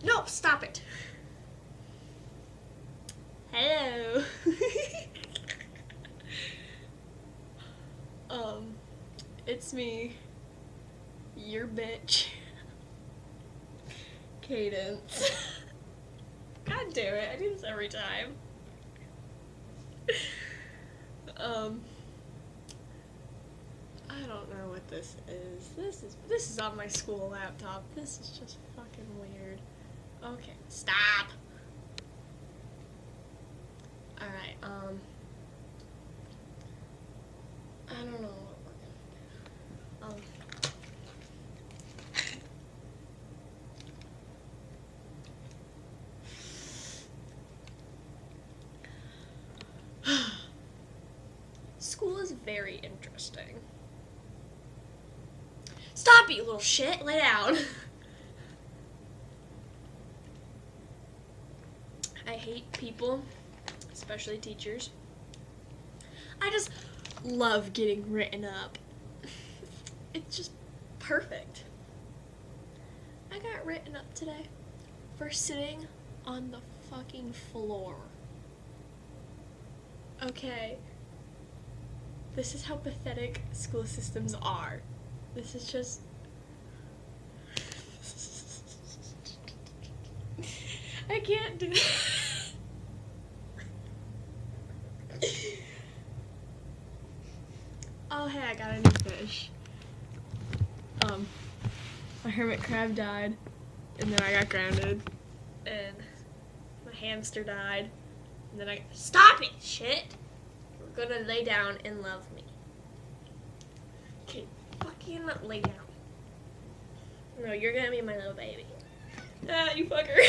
No, stop it. Hello. It's me, your bitch, Cadence. God damn it, I do this every time. I don't know what this is. This is on my school laptop. This is just fucking weird. Okay, stop. Alright, I don't know what we're gonna do. School is very interesting. Stop, you little shit! Lay down! I hate people, especially teachers. I just love getting written up. It's just perfect. I got written up today for sitting on the fucking floor. Okay. This is how pathetic school systems are. This is just... I can't do it. Oh, hey, I got a new fish. My hermit crab died, and then I got grounded, and my hamster died, and then I... Stop it, shit! We're gonna lay down and love me. Okay, fucking lay down. No, you're gonna be my little baby. Ah, you fucker.